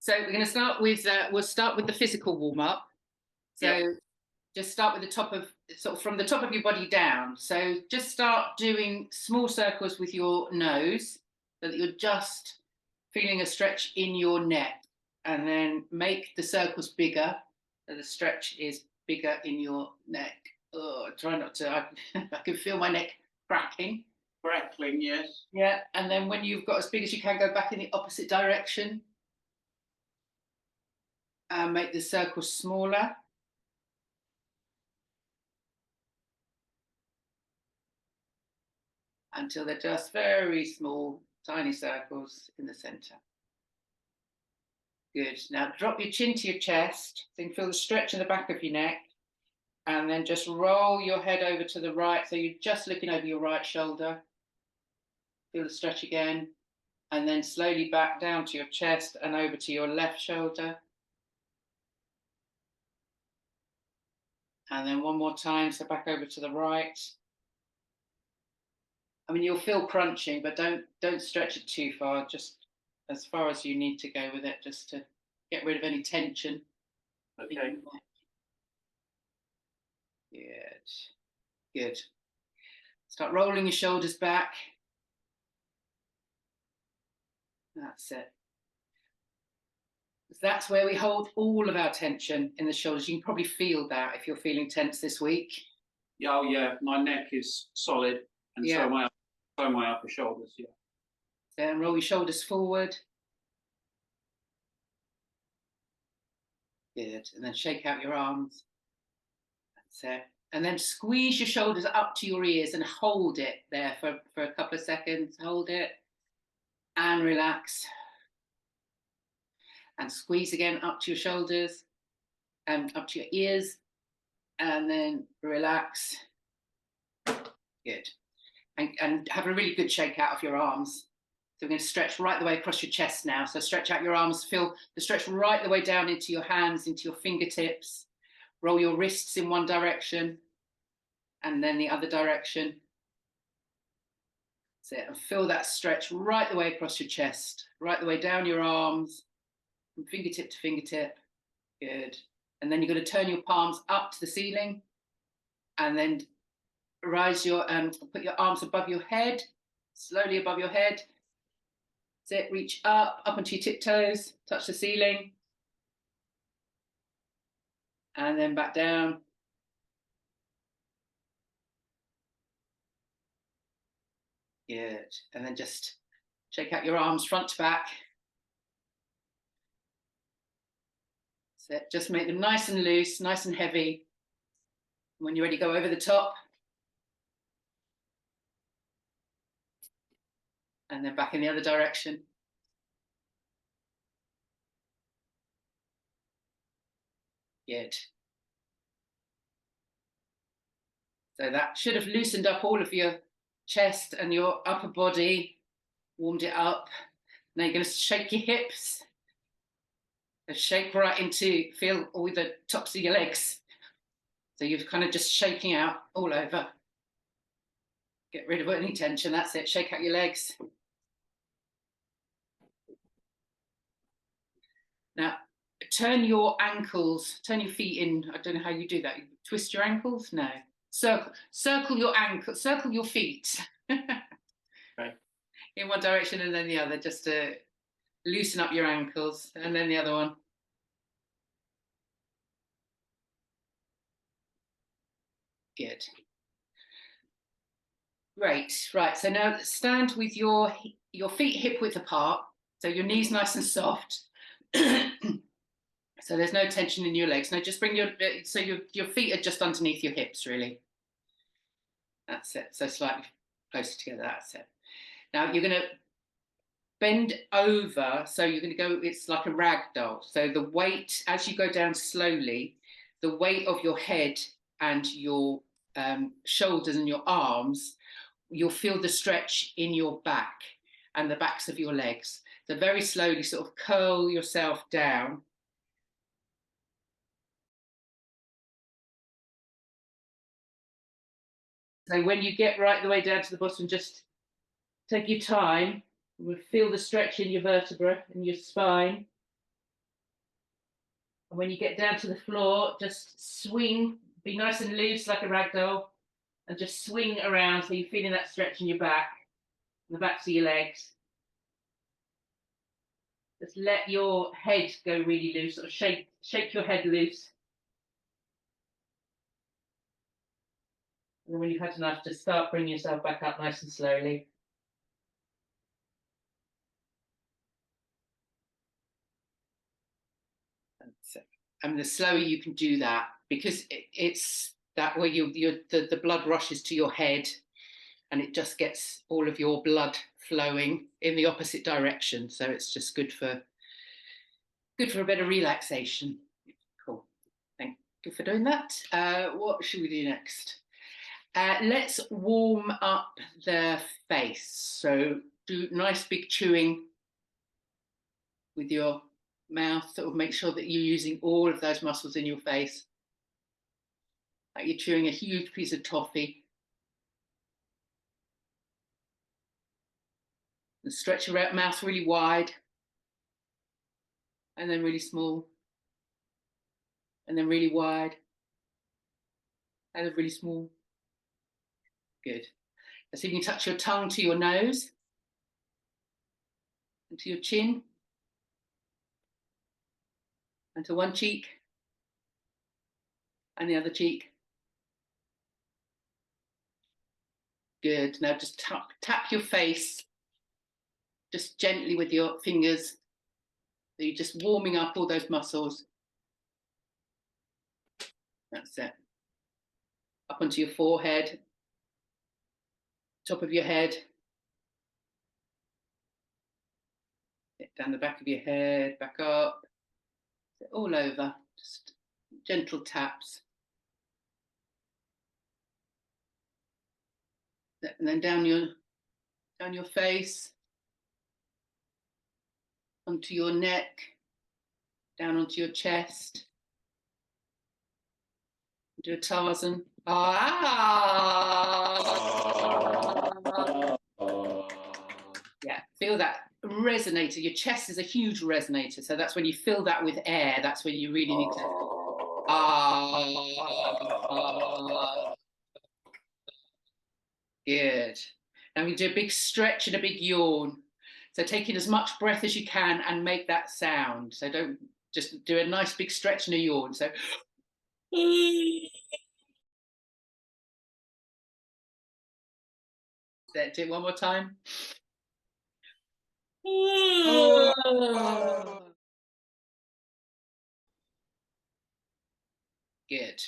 So we're going to start with, we'll start with the physical warm up. So Yep. just start with the top of, sort of from the top of your body down. So just start doing small circles with your nose so that you're just feeling a stretch in your neck, and then make the circles bigger so the stretch is bigger in your neck. Oh, try not to, I can feel my neck cracking. Crackling, yes. Yeah, and then when you've got as big as you can, go back in the opposite direction and make the circle smaller until they're just very small, tiny circles in the center. Good. Now drop your chin to your chest, so you can feel the stretch in the back of your neck, and then just roll your head over to the right, so you're just looking over your right shoulder. Feel the stretch again, and then slowly back down to your chest and over to your left shoulder. And then one more time, so back over to the right. I mean, you'll feel crunching, but don't stretch it too far, just as far as you need to go with it, just to get rid of any tension. Okay. Good. Good. Start rolling your shoulders back. That's it. That's where we hold all of our tension, in the shoulders. You can probably feel that if you're feeling tense this week. Yeah, oh yeah, my neck is solid, and Yeah. so my upper shoulders. Yeah. Then roll your shoulders forward. Good. And then shake out your arms. That's it. And then squeeze your shoulders up to your ears and hold it there for a couple of seconds. Hold it and relax. And squeeze again up to your shoulders and up to your ears. And then relax. Good. And have a really good shake out of your arms. So we're going to stretch right the way across your chest now. So stretch out your arms, feel the stretch right the way down into your hands, into your fingertips. Roll your wrists in one direction and then the other direction. That's it. And feel that stretch right the way across your chest, right the way down your arms, from fingertip to fingertip. Good. And then you're going to turn your palms up to the ceiling and then rise your, put your arms above your head, slowly above your head. That's it. Reach up onto your tiptoes, touch the ceiling. And then back down. Good. And then just shake out your arms front to back. That's it. Just make them nice and loose, nice and heavy. When you're ready, go over the top. And then back in the other direction. Good. So that should have loosened up all of your chest and your upper body, warmed it up. Now you're going to shake your hips. So shake right into, feel all the tops of your legs. So you're kind of just shaking out all over. Get rid of any tension, that's it. Shake out your legs. Now, turn your ankles, turn your feet in. I don't know how you do that. You twist your ankles? No. Circle your ankle, circle your feet. Right. In one direction and then the other, just to loosen up your ankles, and then the other one. Good. Great. Right. So now stand with your feet hip width apart. So your knees nice and soft. So there's no tension in your legs. Now just bring your feet are just underneath your hips, really. That's it. So slightly closer together. That's it. Now you're going to bend over. So you're going to go, it's like a rag doll. So the weight, as you go down slowly, the weight of your head and your shoulders and your arms, you'll feel the stretch in your back and the backs of your legs. So very slowly sort of curl yourself down. So when you get right the way down to the bottom, just take your time. Feel the stretch in your vertebra and your spine. And when you get down to the floor, just swing, be nice and loose like a rag doll, and just swing around so you're feeling that stretch in your back, the backs of your legs. Just let your head go really loose, sort of shake your head loose. And then when you've had enough, just start bringing yourself back up nice and slowly. And the slower you can do that, because it's that way the blood rushes to your head, and it just gets all of your blood flowing in the opposite direction. So it's just good for a bit of relaxation. Cool. Thank you for doing that. What should we do next? Let's warm up the face. So do nice big chewing with your mouth. Sort of make sure that you're using all of those muscles in your face. Like you're chewing a huge piece of toffee. And stretch your mouth really wide. And then really small. And then really wide. And then really small. Good. So you can touch your tongue to your nose. And to your chin. And to one cheek. And the other cheek. Good. Now just tap your face just gently with your fingers. So you're just warming up all those muscles. That's it. Up onto your forehead, top of your head, down the back of your head, back up, all over. Just gentle taps. And then down your face, onto your neck, down onto your chest. Do a Tarzan. Yeah, feel that resonator. Your chest is a huge resonator. So that's when you fill that with air. That's when you really need to. Good. Now we do a big stretch and a big yawn. So take in as much breath as you can and make that sound. So don't just do a nice big stretch and a yawn. So do it one more time. Good.